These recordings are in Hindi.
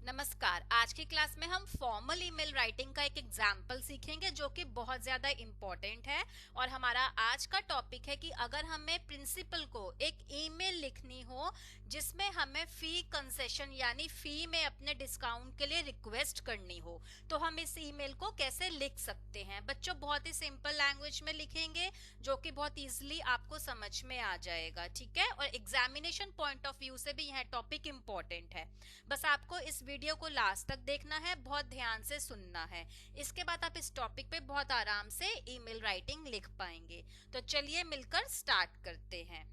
नमस्कार। आज की क्लास में हम फॉर्मल ईमेल राइटिंग का एक एग्जाम्पल सीखेंगे जो कि बहुत ज़्यादा इम्पोर्टेंट है। और हमारा आज का टॉपिक है कि अगर हमें प्रिंसिपल को एक ईमेल लिखनी हो जिसमें हमें फी कंसेशन यानी फी में अपने डिस्काउंट के लिए रिक्वेस्ट करनी हो, तो हम इस ईमेल को कैसे लिख सकते हैं। बच्चों, बहुत ही सिंपल लैंग्वेज में लिखेंगे जो कि बहुत इजीली आपको समझ में आ जाएगा, ठीक है। और एग्जामिनेशन पॉइंट ऑफ व्यू से भी यह टॉपिक इम्पोर्टेंट है। बस आपको इस वीडियो को लास्ट तक देखना है, बहुत ध्यान से सुनना है। इसके बाद आप इस टॉपिक पे बहुत आराम से ईमेल राइटिंग लिख पाएंगे। तो चलिए मिलकर स्टार्ट करते हैं।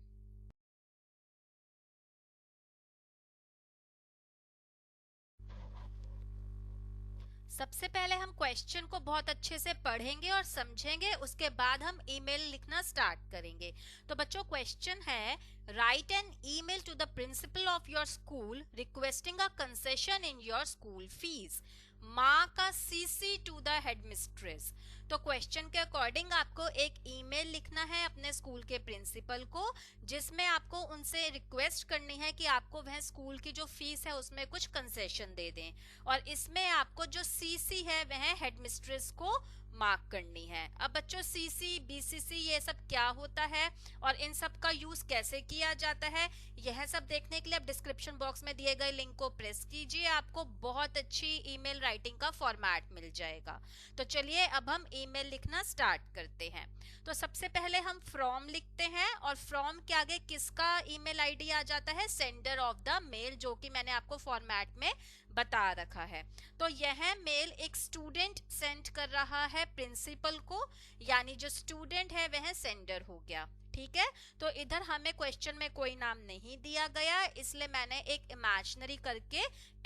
सबसे पहले हम क्वेश्चन को बहुत अच्छे से पढ़ेंगे और समझेंगे, उसके बाद हम ईमेल लिखना स्टार्ट करेंगे। तो बच्चों, क्वेश्चन है, write an email to the principal of your school requesting a concession in your school fees, mark a CC to the headmistress. तो क्वेश्चन के अकॉर्डिंग आपको एक ईमेल लिखना है अपने स्कूल के प्रिंसिपल को, जिसमें आपको उनसे रिक्वेस्ट करनी है कि आपको वह स्कूल की जो फीस है उसमें कुछ कंसेशन दे दें। और इसमें आपको जो सीसी है वह हेडमिस्ट्रेस को मार्क करनी है। अब बच्चों, सीसी बीसीसी ये सब क्या होता है और इन सब का यूज कैसे किया जाता है, यह सब देखने के लिए आप डिस्क्रिप्शन बॉक्स में दिए गए लिंक को प्रेस कीजिए, आपको बहुत अच्छी ईमेल राइटिंग का फॉर्मेट मिल जाएगा। तो चलिए अब हम ईमेल लिखना स्टार्ट करते हैं। तो सबसे पहले हम फ्रॉम लिखते हैं और फ्रॉम के आगे किसका ईमेल आईडी आ जाता है, सेंडर ऑफ द मेल, जो कि मैंने आपको फॉर्मेट में बता रखा है। तो यह मेल एक स्टूडेंट सेंड कर रहा है प्रिंसिपल को, यानी जो स्टूडेंट है वह सेंडर हो गया, ठीक है। तो इधर हमें क्वेश्चन में कोई नाम नहीं दिया गया, इसलिए मैंने एक इमेजिनरी करके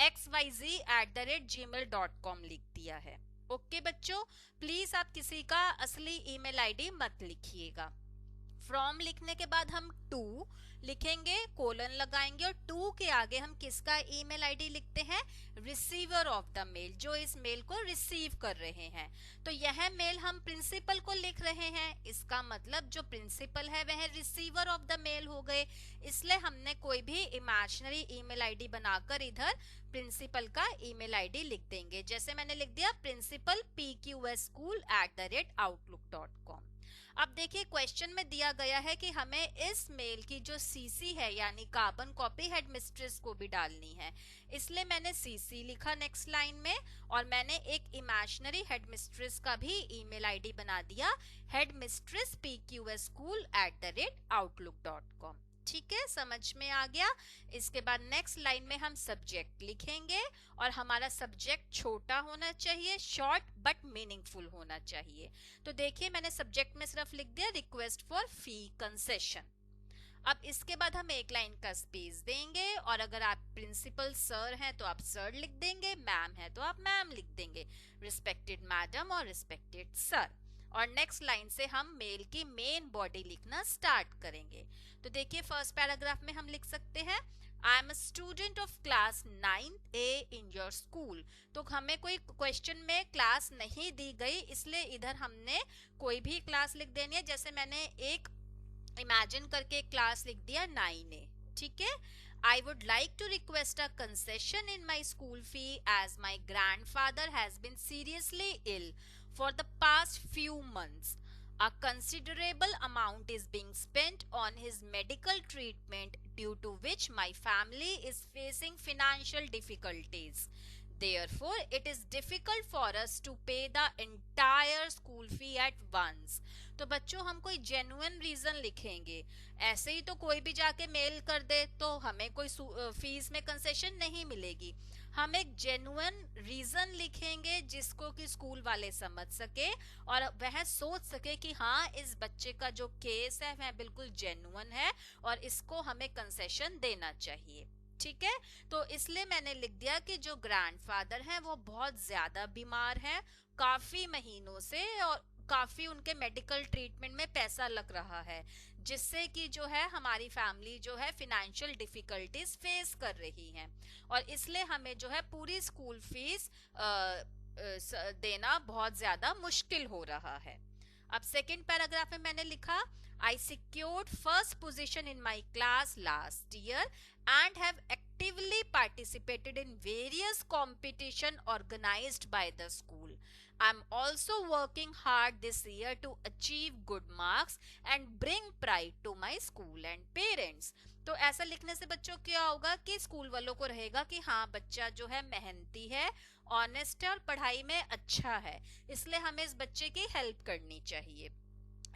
xyz@gmail.com लिख दिया है। ओके बच्चों, प्लीज आप किसी का असली ईमेल आईडी मत लिखिएगा। फ्रॉम लिखने के बाद हम टू लिखेंगे, कोलन लगाएंगे और टू के आगे हम किसका ईमेल आईडी लिखते हैं, रिसीवर ऑफ द मेल, जो इस मेल को रिसीव कर रहे हैं। तो यह मेल हम प्रिंसिपल को लिख रहे हैं, इसका मतलब जो प्रिंसिपल है वह रिसीवर ऑफ द मेल हो गए, इसलिए हमने कोई भी इमेजिनरी ईमेल आईडी बनाकर इधर प्रिंसिपल का ईमेल आईडी लिख देंगे। जैसे मैंने लिख दिया प्रिंसिपल pqschool@outlook.com। अब देखिए, क्वेश्चन में दिया गया है कि हमें इस मेल की जो सीसी है यानी कार्बन कॉपी हेडमिस्ट्रेस को भी डालनी है, इसलिए मैंने सीसी लिखा नेक्स्ट लाइन में और मैंने एक इमेजिनरी हेडमिस्ट्रेस का भी ईमेल आईडी बना दिया, हेडमिस्ट्रेस pqschool@outlook.com। ठीक है, समझ में आ गया। इसके बाद नेक्स्ट लाइन में हम सब्जेक्ट लिखेंगे और हमारा सब्जेक्ट छोटा होना चाहिए, शॉर्ट बट मीनिंगफुल होना चाहिए। तो देखिए, मैंने सब्जेक्ट में सिर्फ लिख दिया रिक्वेस्ट फॉर फी कंसेशन। अब इसके बाद हम एक लाइन का स्पेस देंगे और अगर आप प्रिंसिपल सर हैं तो आप सर लिख देंगे, मैम है तो आप मैम लिख देंगे, रिस्पेक्टेड मैडम और रिस्पेक्टेड सर। और नेक्स्ट लाइन से हम मेल की मेन बॉडी लिखना स्टार्ट करेंगे। तो देखिए, फर्स्ट पैराग्राफ में हम लिख सकते हैं, I am a student of class 9A in your school. तो हमें कोई क्वेश्चन में क्लास नहीं दी गई, इसलिए इधर हमने कोई भी क्लास लिख देनी है। जैसे मैंने एक इमेजिन करके क्लास लिख दिया 9A, ठीक है। I would like to request a concession in my school fee as my grandfather has been seriously ill for the past few months. A considerable amount is being spent on his medical treatment, due to which my family is facing financial difficulties. Therefore, it is difficult for us to pay the entire school fee at once. तो बच्चों, हम कोई जेन्युइन रीजन लिखेंगे, ऐसे ही तो कोई भी जाके मेल कर दे तो हमें कोई फीस में कंसेशन नहीं मिलेगी। हम एक जेन्युइन रीजन लिखेंगे जिसको कि स्कूल वाले समझ सके और वह सोच सके कि हाँ, इस बच्चे का जो केस है वह बिल्कुल जेन्युइन है और इसको हमें कंसेशन देना चाहिए, ठीक है। तो इसलिए मैंने लिख दिया कि जो ग्रैंडफादर हैं वो बहुत ज्यादा बीमार हैं काफी महीनों से और काफी उनके मेडिकल ट्रीटमेंट में पैसा लग रहा है, जिससे कि जो है हमारी फैमिली जो है फिनेंशियल डिफिकल्टीज फेस कर रही है और इसलिए हमें जो है पूरी स्कूल फीस देना बहुत ज्यादा मुश्किल हो रहा है। अब सेकेंड पैराग्राफ में मैंने लिखा, I secured first position in my class last year and have actively participated in various competition organized by the school. I'm also working hard this year to achieve good marks and bring pride to my school and parents. तो ऐसा लिखने से बच्चों क्या होगा कि स्कूल वालों को रहेगा कि हाँ बच्चा जो है मेहनती है, ऑनेस्ट है और पढ़ाई में अच्छा है, इसलिए हमें इस बच्चे की हेल्प करनी चाहिए।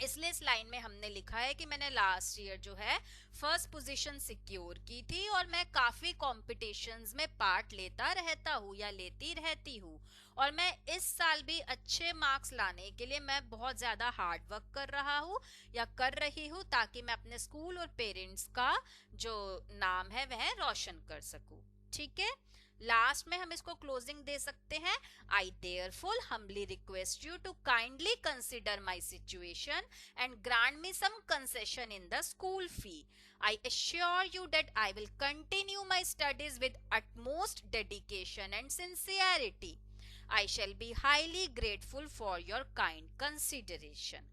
इसलिए इस लाइन में हमने लिखा है कि मैंने लास्ट ईयर जो है फर्स्ट पोजीशन सिक्योर की थी और मैं काफी कॉम्पिटिशन्स में पार्ट लेता रहता हूँ या लेती रहती हूँ, और मैं इस साल भी अच्छे मार्क्स लाने के लिए मैं बहुत ज्यादा हार्ड वर्क कर रहा हूँ या कर रही हूँ, ताकि मैं अपने स्कूल और पेरेंट्स का जो नाम है वह रोशन कर सकूँ। ठीक है, लास्ट में हम इसको क्लोजिंग दे सकते हैं, आई therefore humbly request you to kindly consider my situation and grant me some concession in the school fee. I assure you that I will continue my studies with utmost dedication and sincerity. I shall be highly grateful for your kind consideration.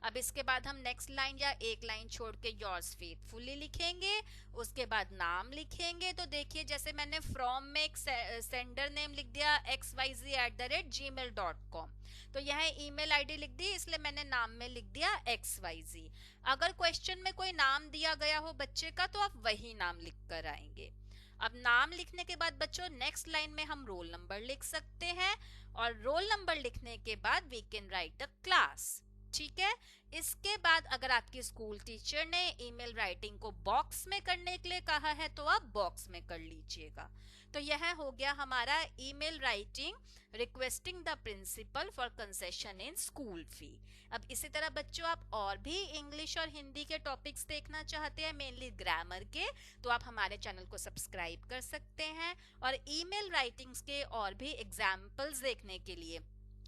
अब इसके बाद हम नेक्स्ट लाइन या एक लाइन छोड़ के योर्स फेथफुली लिखेंगे, उसके बाद नाम लिखेंगे। तो देखिए जैसे मैंने फ्रॉम में एक सेंडर नेम लिख दिया xyz@gmail.com, तो यह ईमेल आईडी लिख दी, इसलिए मैंने नाम में लिख दिया xyz। अगर क्वेश्चन में कोई नाम दिया गया हो बच्चे का तो आप वही नाम लिख कर आएंगे। अब नाम लिखने के बाद बच्चों नेक्स्ट लाइन में हम रोल नंबर लिख सकते हैं, और रोल नंबर लिखने के बाद we can write the class. ठीक है, इसके बाद अगर आपकी स्कूल टीचर ने ईमेल राइटिंग को बॉक्स में करने के लिए कहा है तो आप बॉक्स में कर लीजिएगा। तो यह हो गया हमारा email writing requesting the principal for concession in school fee. अब इसी तरह बच्चों आप और भी इंग्लिश और हिंदी के टॉपिक्स देखना चाहते हैं, मेनली ग्रामर के, तो आप हमारे चैनल को सब्सक्राइब कर सकते हैं। और ईमेल राइटिंग्स के और भी एग्जाम्पल्स देखने के लिए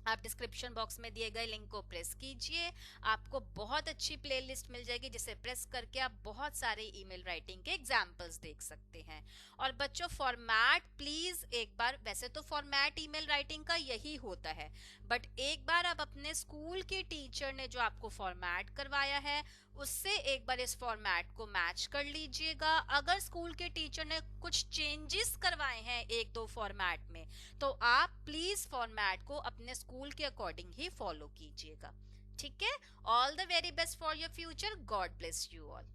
आप डिस्क्रिप्शन बॉक्स में दिए गए लिंक को प्रेस कीजिए, आपको बहुत अच्छी प्लेलिस्ट मिल जाएगी जिसे प्रेस करके आप बहुत सारे ईमेल राइटिंग के एग्जाम्पल्स देख सकते हैं। और बच्चों फॉर्मेट प्लीज एक बार, वैसे तो फॉर्मेट ईमेल राइटिंग का यही होता है, बट एक बार आप अपने स्कूल के टीचर ने जो आपको फॉर्मेट करवाया है उससे एक बार इस फॉर्मेट को मैच कर लीजिएगा। अगर स्कूल के टीचर ने कुछ चेंजेस करवाए हैं एक दो फॉर्मेट में तो आप प्लीज फॉर्मेट को अपने स्कूल के अकॉर्डिंग ही फॉलो कीजिएगा। ठीक है, all the very best for your future, God bless you all.